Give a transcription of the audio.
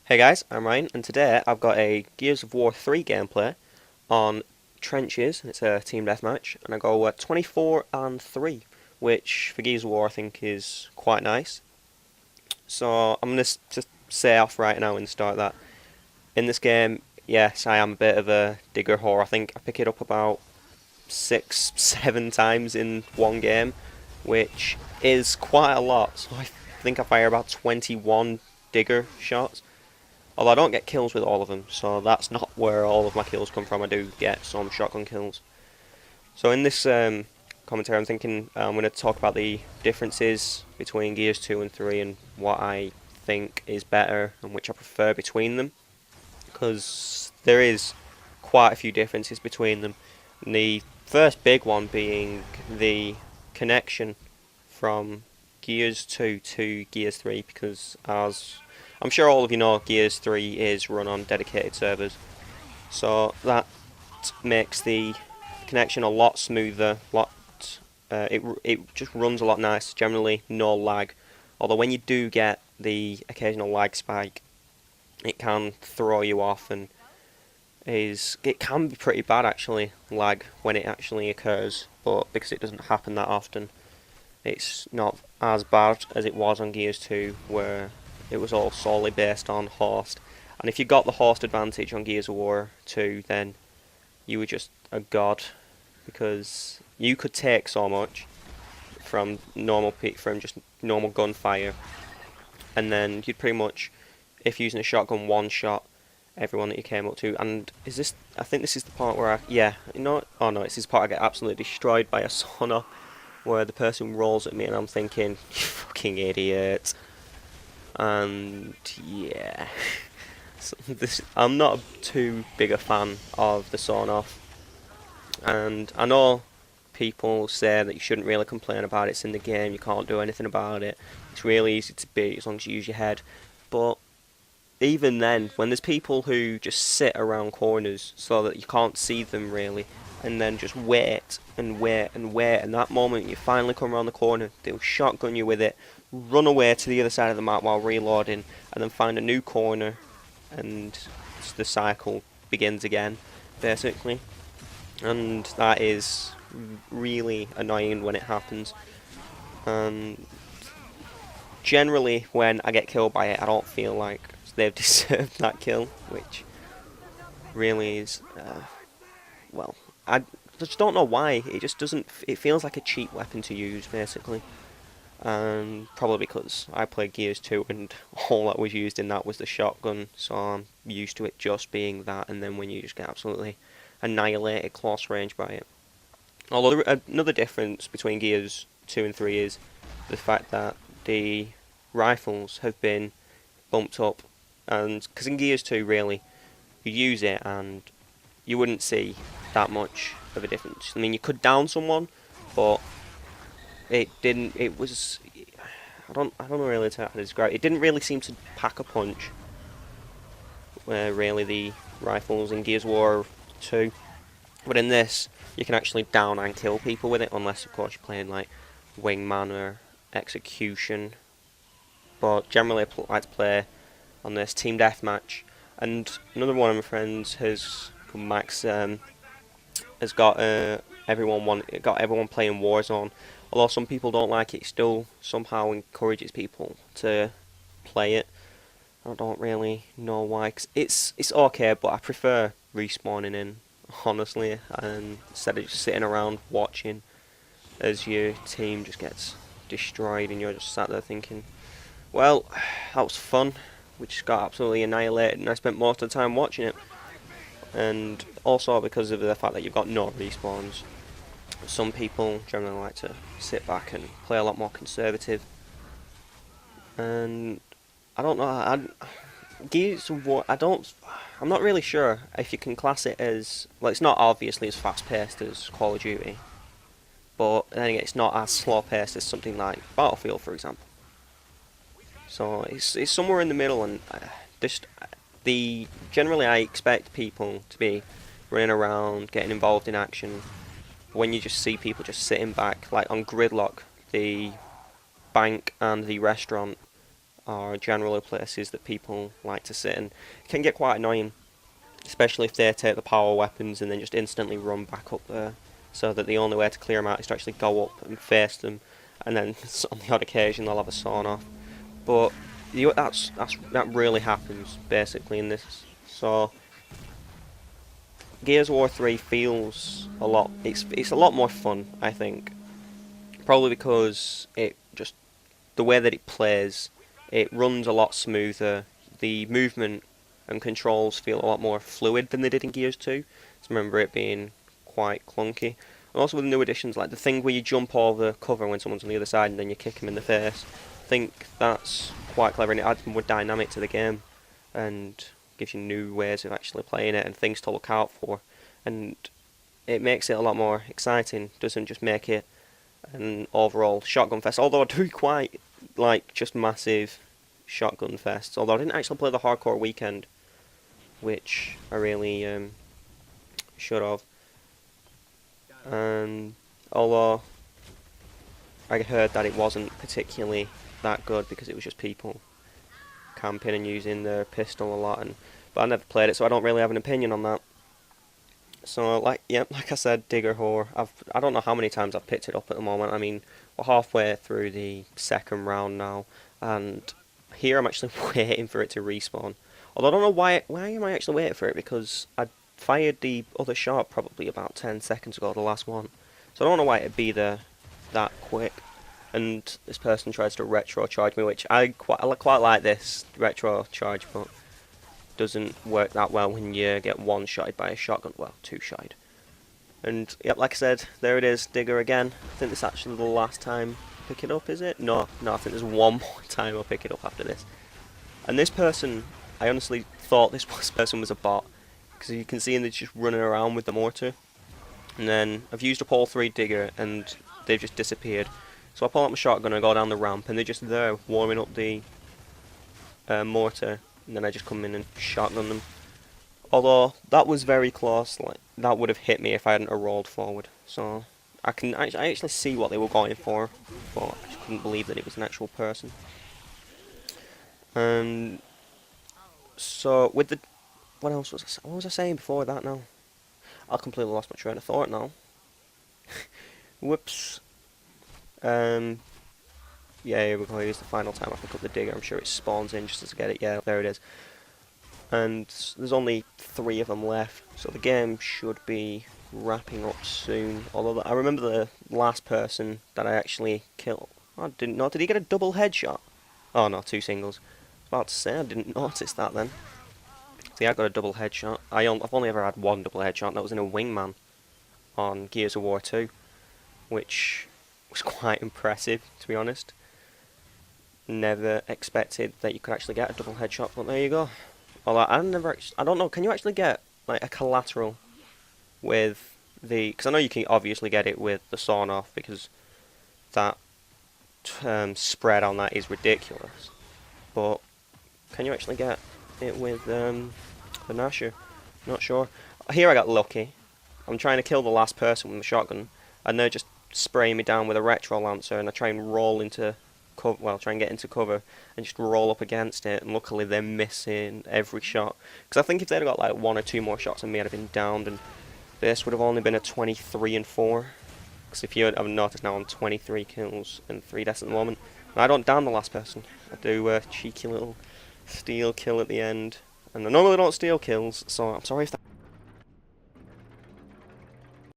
Hey guys, I'm Ryan, and today I've got a Gears of War 3 gameplay on Trenches. It's a team deathmatch, and I go 24 and 3, which for Gears of War I think is quite nice. So I'm going to just say off right now and start that in this game, yes, I am a bit of a digger whore. I think I pick it up about 6, 7 times in one game, which is quite a lot. So I think I fire about 21 digger shots. Although I don't get kills with all of them, so that's not where all of my kills come from. I do get some shotgun kills. So in this commentary, I'm thinking I'm going to talk about the differences between Gears 2 and 3 and what I think is better and which I prefer between them. Because there is quite a few differences between them. And the first big one being the connection from Gears 2 to Gears 3, because as I'm sure all of you know, Gears 3 is run on dedicated servers, so that makes the connection a lot smoother. It just runs a lot nicer. Generally, no lag. Although when you do get the occasional lag spike, it can throw you off, and it can be pretty bad actually, lag, when it actually occurs. But because it doesn't happen that often, it's not as bad as it was on Gears 2, where it was all solely based on host. And if you got the host advantage on Gears of War 2, then you were just a god, because you could take so much from just normal gunfire, and then you'd pretty much, if using a shotgun, one shot everyone that you came up to. And is this? I think this is the part where oh no, it's this part I get absolutely destroyed by a sonar, where the person rolls at me and I'm thinking, you fucking idiot. And yeah, so I'm not too big a fan of the sawn off, and I know people say that you shouldn't really complain about it. It's in the game, you can't do anything about it. It's really easy to beat as long as you use your head. But even then, when there's people who just sit around corners so that you can't see them really, and then just wait and wait and wait, and that moment you finally come around the corner, they'll shotgun you with it, run away to the other side of the map while reloading, and then find a new corner, and the cycle begins again, basically. And that is really annoying when it happens. And generally, when I get killed by it, I don't feel like they've deserved that kill, which really is, well, I just don't know why. It just doesn't. It feels like a cheap weapon to use, basically. And probably because I played Gears 2 and all that was used in that was the shotgun, so I'm used to it just being that, and then when you just get absolutely annihilated close range by it. Although another difference between Gears 2 and 3 is the fact that the rifles have been bumped up, and because in Gears 2 really, you use it and you wouldn't see that much of a difference. I mean, you could down someone, but it didn't. It was. I don't know really how to describe it. It didn't really seem to pack a punch. Where really the rifles in Gears of War 2, but in this you can actually down and kill people with it, unless of course you're playing like Wingman or Execution. But generally I like to play on this team deathmatch. And another one of my friends has Max has got everyone playing Warzone. Although some people don't like it, it still somehow encourages people to play it. I don't really know why. 'Cause it's okay, but I prefer respawning in, honestly, and instead of just sitting around watching as your team just gets destroyed and you're just sat there thinking, well, that was fun. We just got absolutely annihilated, and I spent most of the time watching it. And also because of the fact that you've got no respawns, some people generally like to sit back and play a lot more conservative. And I don't know. Gears of War. I'm not really sure if you can class it as. Well, it's not obviously as fast-paced as Call of Duty, but then again, it's not as slow-paced as something like Battlefield, for example. So it's somewhere in the middle, and generally I expect people to be running around, getting involved in action. When you just see people just sitting back, like on Gridlock, the bank and the restaurant are generally places that people like to sit, and it can get quite annoying, especially if they take the power weapons and then just instantly run back up there, so that the only way to clear them out is to actually go up and face them, and then on the odd occasion they'll have a sawn off. But that really happens basically in this. So Gears of War 3 feels a lot. It's a lot more fun, I think. Probably because the way that it plays, it runs a lot smoother. The movement and controls feel a lot more fluid than they did in Gears 2. I remember it being quite clunky. And also with the new additions, like the thing where you jump over cover when someone's on the other side and then you kick them in the face. I think that's quite clever, and it adds more dynamic to the game and gives you new ways of actually playing it and things to look out for. And it makes it a lot more exciting. Doesn't just make it an overall shotgun fest. Although I do quite like just massive shotgun fests. Although I didn't actually play the hardcore weekend, which I really should have. And although I heard that it wasn't particularly that good because it was just people camping and using their pistol a lot, but I never played it, so I don't really have an opinion on that. So like I said, Digger Whore. I don't know how many times I've picked it up at the moment. I mean, we're halfway through the second round now, and here I'm actually waiting for it to respawn. Although I don't know why am I actually waiting for it, because I fired the other shot probably about 10 seconds ago, the last one. So I don't know why it'd be there that quick. And this person tries to retro charge me, which I quite like this retro charge, but doesn't work that well when you get one shotted by a shotgun. Well, two shotted. And yep, like I said, there it is, Digger again. I think this is actually the last time I pick it up, is it? No, I think there's one more time I'll pick it up after this. And this person, I honestly thought this person was a bot, because you can see them just running around with the mortar. And then I've used up all 3 Digger and they've just disappeared. So I pull out my shotgun and go down the ramp, and they're just there warming up the mortar, and then I just come in and shotgun them. Although that was very close, like that would have hit me if I hadn't rolled forward. So I actually see what they were going for, but I just couldn't believe that it was an actual person. So with the what was I saying before that now? I completely lost my train of thought now. Whoops. Yeah, here we go. Here's the final time I pick up the Digger. I'm sure it spawns in just as I get it. Yeah, there it is. And there's only 3 of them left, so the game should be wrapping up soon. Although I remember the last person that I actually killed. I didn't know. Did he get a double headshot? Oh no, 2 singles. I was about to say I didn't notice that then. See, I got a double headshot. I've only ever had 1 double headshot. That was in a wingman on Gears of War 2, which was quite impressive, to be honest. Never expected that you could actually get a double headshot, but there you go. Although I don't know, can you actually get like a collateral with the, because I know you can obviously get it with the sawn off, because that spread on that is ridiculous, but can you actually get it with the Nasher? Not sure. Here I got lucky. I'm trying to kill the last person with the shotgun, and they're just spraying me down with a retro lancer, and I try and roll into cover, well, try and get into cover and just roll up against it, and luckily they're missing every shot, because I think if they'd got like 1 or 2 more shots on me, I'd have been downed, and this would have only been a 23-4, because if you haven't noticed now, I'm 23 kills and 3 deaths at the moment, and I don't down the last person. I do a cheeky little steal kill at the end, and I normally don't steal kills, so I'm sorry if that